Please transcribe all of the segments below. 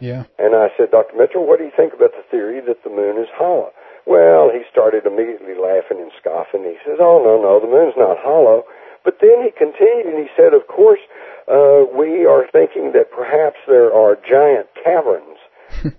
Yeah. And I said, Dr. Mitchell, what do you think about the theory that the moon is hollow? Well, he started immediately laughing and scoffing. He says, oh, no, the moon's not hollow. But then he continued and he said, of course, we are thinking that perhaps there are giant caverns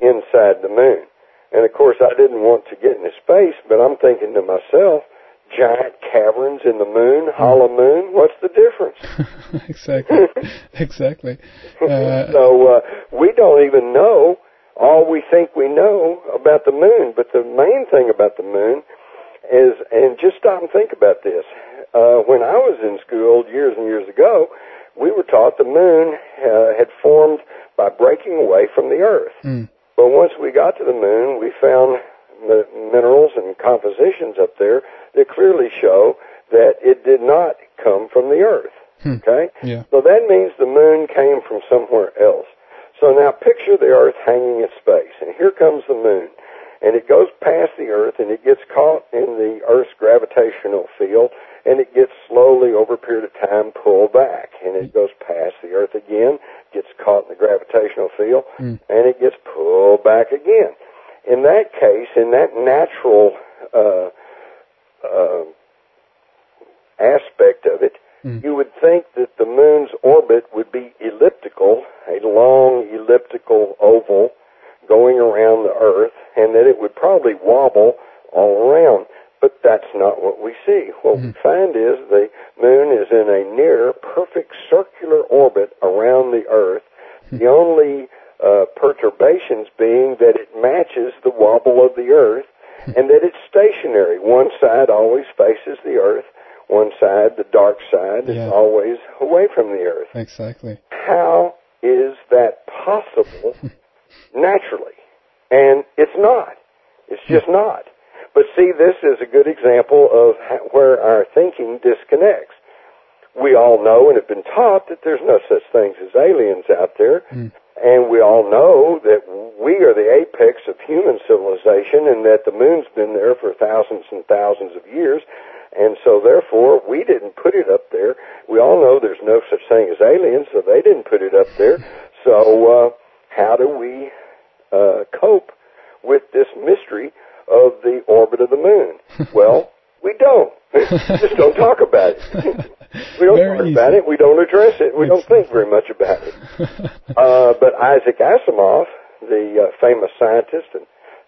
inside the moon. And, of course, I didn't want to get in his face, but I'm thinking to myself, giant caverns in the moon, hollow moon, what's the difference? Exactly. So we don't even know all we think we know about the moon. But the main thing about the moon is, and just stop and think about this, when I was in school years and years ago, we were taught the moon had formed by breaking away from the Earth. But once we got to the moon, we found the minerals and compositions up there that clearly show that it did not come from the Earth. Okay? Yeah. So that means the moon came from somewhere else. So now picture the Earth hanging in space, and here comes the moon. And it goes past the Earth, and it gets caught in the Earth's gravitational field, and it gets slowly, over a period of time, pulled back. And it goes past the Earth again, gets caught in the gravitational field, and it gets pulled back again. In that case, in that natural aspect of it, you would think that the moon's orbit would be elliptical, a long elliptical oval going around the Earth, and that it would probably wobble all around. But that's not what we see. What we find is the moon is in a near perfect circular orbit around the Earth, the only perturbations being that it matches the wobble of the Earth, and that it's stationary. One side always faces the Earth. One side, the dark side, is always away from the Earth. Exactly. How is that possible naturally? And it's not. It's just not. But see, this is a good example of where our thinking disconnects. We all know and have been taught that there's no such things as aliens out there. And we all know that we are the apex of human civilization and that the moon's been there for thousands and thousands of years. And so, therefore, we didn't put it up there. We all know there's no such thing as aliens, so they didn't put it up there. So how do we cope with this mystery of the orbit of the moon? Well, we don't. Just don't talk about it. We don't talk about it. We don't address it. We don't think very much about it. But Isaac Asimov, the famous scientist and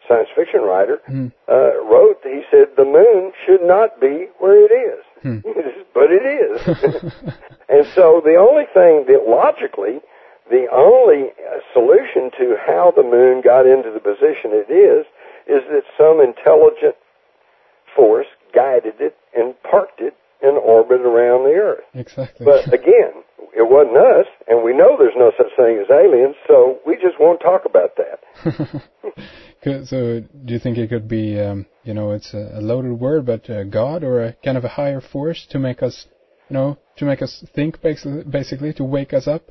science fiction writer, wrote, he said, the moon should not be where it is. But it is. And so the only thing that logically, the only solution to how the moon got into the position it is that some intelligent force guided it and parked it in orbit around the Earth. Exactly. But again, it wasn't us, and we know there's no such thing as aliens, so we just won't talk about that. So do you think it could be, it's a loaded word, but God or a kind of a higher force to make us, to make us think, basically, to wake us up?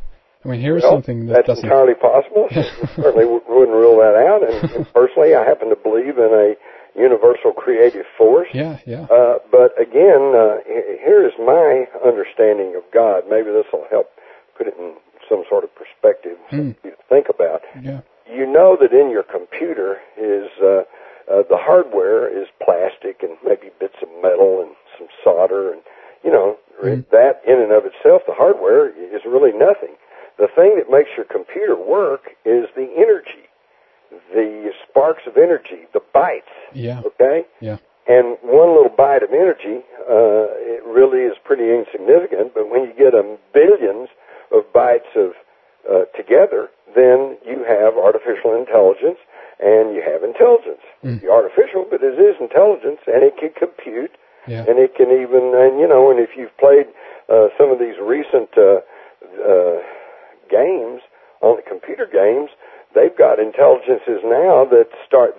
I mean, here's something that that's entirely possible. Certainly wouldn't rule that out. And personally, I happen to believe in a universal creative force. But again, here is my understanding of God. Maybe this will help put it in some sort of perspective for you to think about. You know that in your computer is the hardware is plastic and maybe bits of metal and some solder, and that in and of itself, the hardware is really nothing. The thing that makes your computer work is the energy, the sparks of energy, the bytes. Okay? And one little byte of energy, it really is pretty insignificant, but when you get billions of bytes of together, then you have artificial intelligence, and you have intelligence. It's artificial, but it is intelligence, and it can compute, and it can even, and if you've played some of these recent games, on the computer games, they've got intelligences now that start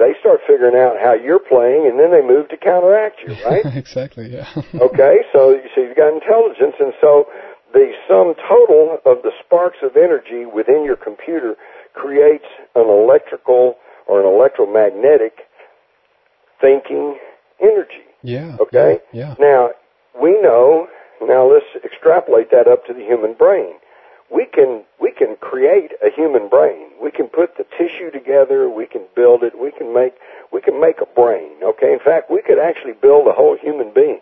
figuring out how you're playing, and then they move to counteract you, right? Exactly, Okay, so you've got intelligence, and so the sum total of the sparks of energy within your computer creates an electrical or an electromagnetic thinking energy. Okay? Yeah. Now, we know, let's extrapolate that up to the human brain. we can create a human brain. We can put the tissue together. We can build it. We can make a brain. Okay. In fact, we could actually build a whole human being,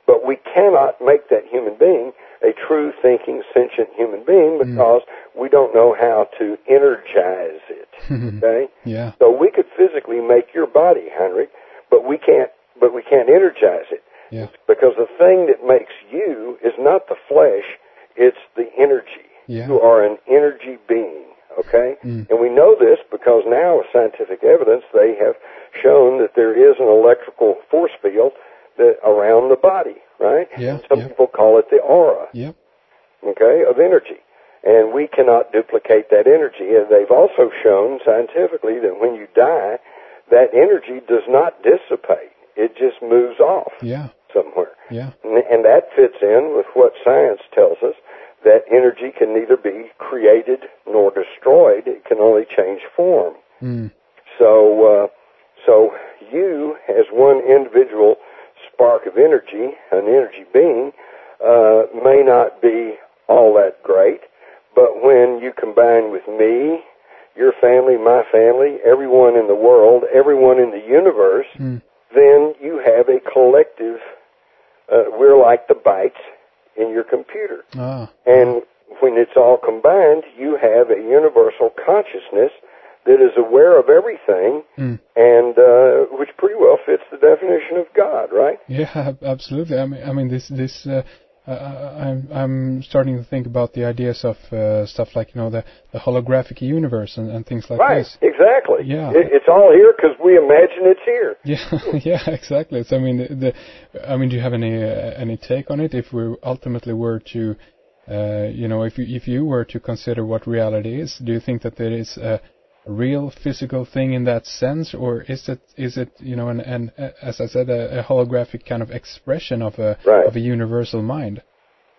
but we cannot make that human being a true thinking, sentient human being because we don't know how to energize it. Okay. Yeah. So we could physically make your body, Heinrich, but we can't energize it. Yeah. Because the thing that makes you is not the flesh, it's the energy. Yeah. You are an energy being, okay? And we know this because now with scientific evidence, they have shown that there is an electrical force field around the body, right? Yeah. Some people call it the aura, Yeah. okay, of energy. And we cannot duplicate that energy. And they've also shown scientifically that when you die, that energy does not dissipate. It just moves off somewhere. Yeah. And that fits in with what science tells us, that energy can neither be created nor destroyed. It can only change form. So you, as one individual spark of energy, an energy being, may not be all that great, but when you combine with me, your family, my family, everyone in the world, everyone in the universe, then you have a collective, we're like the bytes in your computer. And when it's all combined, you have a universal consciousness that is aware of everything, and which pretty well fits the definition of God, right? Yeah, absolutely. I mean, I'm starting to think about the ideas of stuff like, the holographic universe and things like this. Right, exactly. Yeah. It's all here because we imagine it's here. Yeah, yeah, exactly. So, do you have any take on it? If we ultimately were to, if you were to consider what reality is, do you think that there is a real physical thing in that sense, or is it an as I said, a holographic kind of expression of a universal mind?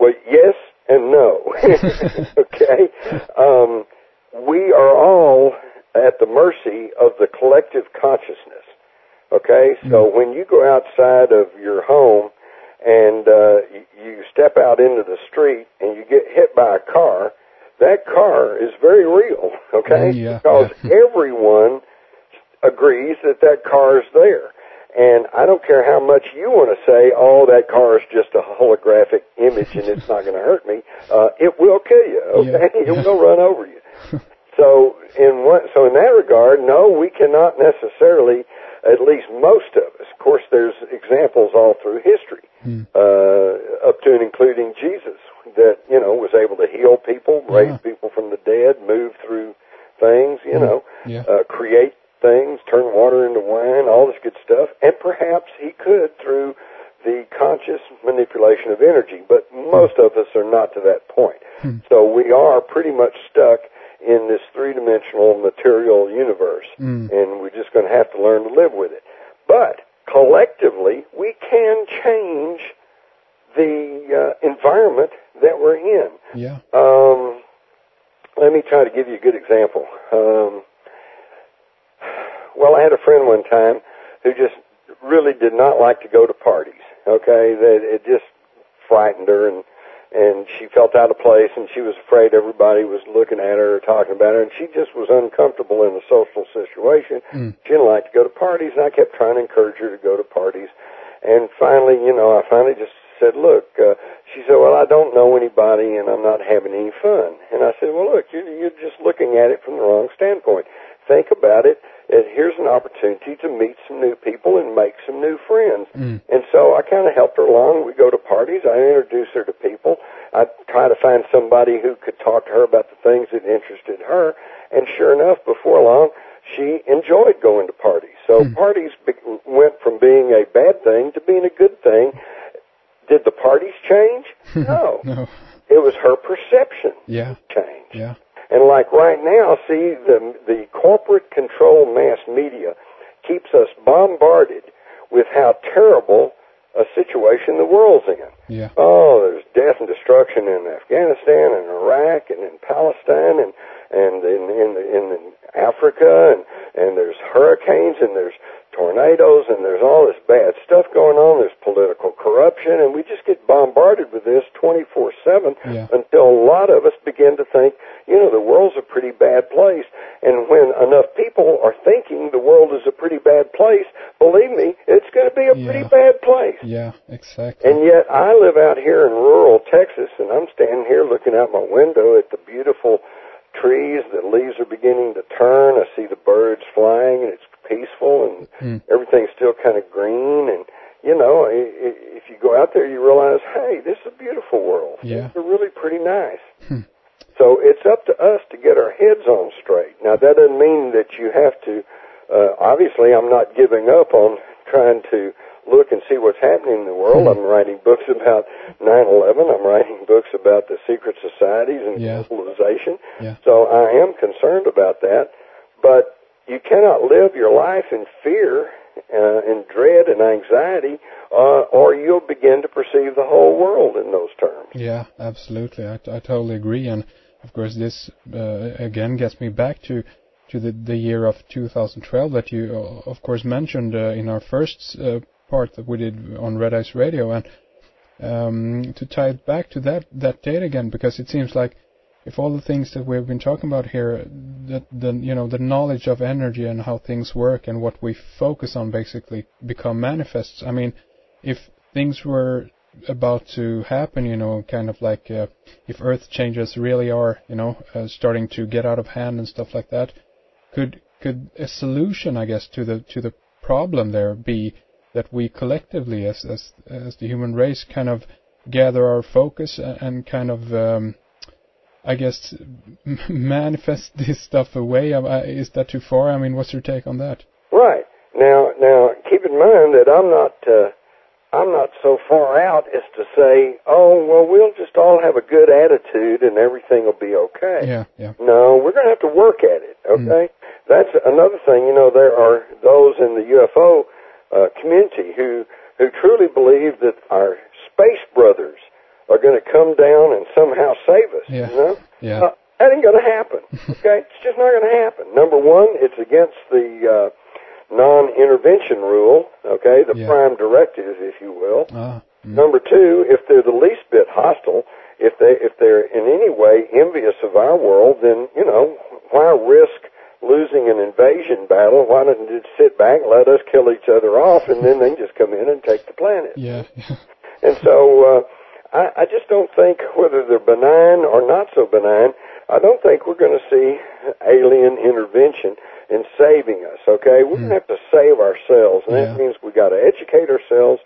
Well, yes and no. Okay, we are all at the mercy of the collective consciousness. Okay, so when you go outside of your home and you step out into the street and you get hit by a car, that car is very real, okay? Because everyone agrees that car is there. And I don't care how much you want to say, oh, that car is just a holographic image and it's not going to hurt me. It will kill you, okay? It will run over you. So in that regard, no, we cannot necessarily, at least most of us. Of course, there's examples all through history, up to and including Jesus, that, was able to heal people, raise people from the dead, move through things, create things, turn water into wine, all this good stuff. And perhaps he could through the conscious manipulation of energy, but most of us are not to that point. So we are pretty much stuck in this three-dimensional material universe, and we're just going to have to learn to live with it. But collectively, we can change the environment that we're in. Yeah. Let me try to give you a good example. Well, I had a friend one time who just really did not like to go to parties. Okay, it just frightened her, and she felt out of place, and she was afraid everybody was looking at her or talking about her, and she just was uncomfortable in a social situation. She didn't like to go to parties, and I kept trying to encourage her to go to parties. And finally, I finally just said, look, she said, well, I don't know anybody, and I'm not having any fun. And I said, well, look, you're just looking at it from the wrong standpoint. Think about it. Here's an opportunity to meet some new people and make some new friends. And so I kind of helped her along. We go to parties. I introduce her to people. I try to find somebody who could talk to her about the things that interested her. And sure enough, before long, she enjoyed going to parties. So parties went from being a bad thing to being a good thing. Did the parties change? No. It was her perception change. Yeah. And like right now, see, the corporate controlled mass media keeps us bombarded with how terrible a situation the world's in. Yeah. Oh, there's death and destruction in Afghanistan and Iraq and in Palestine and in Africa and there's hurricanes and there's tornadoes, and there's all this bad stuff going on. There's political corruption, and we just get bombarded with this 24/7 until a lot of us begin to think, the world's a pretty bad place. And when enough people are thinking the world is a pretty bad place, believe me, it's going to be a pretty bad place. Yeah, exactly. And yet I live out here in rural Texas, and I'm standing here looking out my window at the beautiful trees. The leaves are beginning to turn. I see the birds flying, and it's peaceful, and everything's still kind of green. And, if you go out there, you realize, hey, this is a beautiful world. Yeah. They're really pretty nice. So it's up to us to get our heads on straight. Now, that doesn't mean that you have to, obviously, I'm not giving up on trying to look and see what's happening in the world. I'm writing books about 9/11. I'm writing books about the secret societies and globalization. Yeah. So I am concerned about that. But you cannot live your life in fear and dread and anxiety, or you'll begin to perceive the whole world in those terms. Yeah, absolutely. I totally agree. And, of course, this, again, gets me back to the year of 2012 that you, of course, mentioned in our first part that we did on Red Ice Radio, and to tie it back to that date again, because it seems like if all the things that we've been talking about here, that the knowledge of energy and how things work and what we focus on basically become manifests. I mean, if things were about to happen, kind of like if Earth changes really are, starting to get out of hand and stuff like that, could a solution, I guess, to the problem there be that we collectively, as the human race, kind of gather our focus and kind of, I guess, manifest this stuff away? Is that too far? I mean, what's your take on that? Right. Now, keep in mind that I'm not so far out as to say, oh, well, we'll just all have a good attitude and everything will be okay. Yeah. No, we're going to have to work at it, okay? That's another thing. There are those in the UFO community who truly believe that our space brothers are going to come down and somehow save us, Yeah. That ain't going to happen, okay? It's just not going to happen. Number one, it's against the non-intervention rule, okay, the prime directive, if you will. Number two, if they're the least bit hostile, if they're in any way envious of our world, then, why risk losing an invasion battle? Why don't you just sit back and let us kill each other off, and then they can just come in and take the planet? Yeah. And so I just don't think, whether they're benign or not so benign, I don't think we're going to see alien intervention in saving us, okay? We're going to have to save ourselves, and that means we got to educate ourselves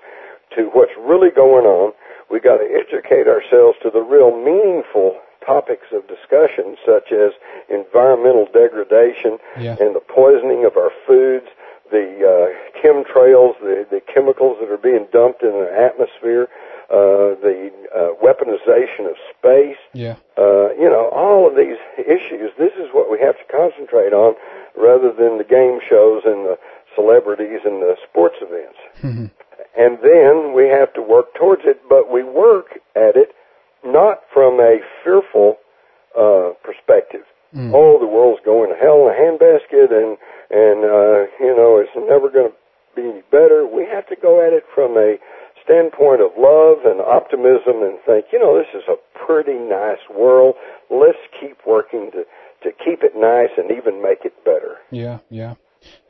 to what's really going on. We got to educate ourselves to the real meaningful topics of discussion, such as environmental degradation and the poisoning of our foods, the chemtrails, the chemicals that are being dumped in the atmosphere, the weaponization of space, all of these issues. This is what we have to concentrate on rather than the game shows and the celebrities and the sports events. And then we have to work towards it, but we work at it not from a fearful perspective. Oh, the world's going to hell in a handbasket, and it's never going to be any better. We have to go at it from a standpoint of love and optimism and think, this is a pretty nice world. Let's keep working to keep it nice and even make it better. Yeah.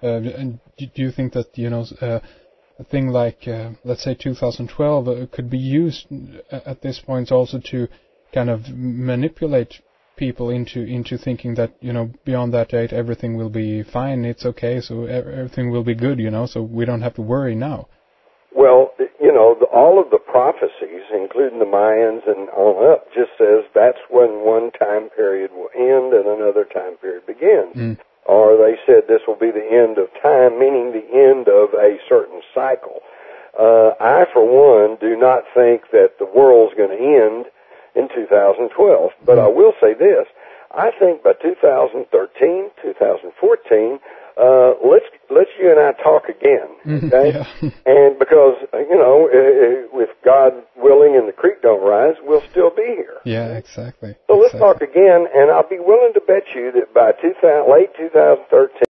And do you think that, a thing like, let's say 2012 could be used at this point also to kind of manipulate people into thinking that, beyond that date everything will be fine, it's okay, so everything will be good, so we don't have to worry now? Well, all of the prophecies, including the Mayans and on up, just says that's when one time period will end and another time period begins. Or they said this will be the end of time, meaning the end of a certain cycle. I, for one, do not think that the world's going to end in 2012. But I will say this. I think by 2013, 2014, let's you and I talk again, okay? And because, if God willing and the creek don't rise, we'll still be here. Yeah, exactly. So let's talk again, and I'll be willing to bet you that by late 2013,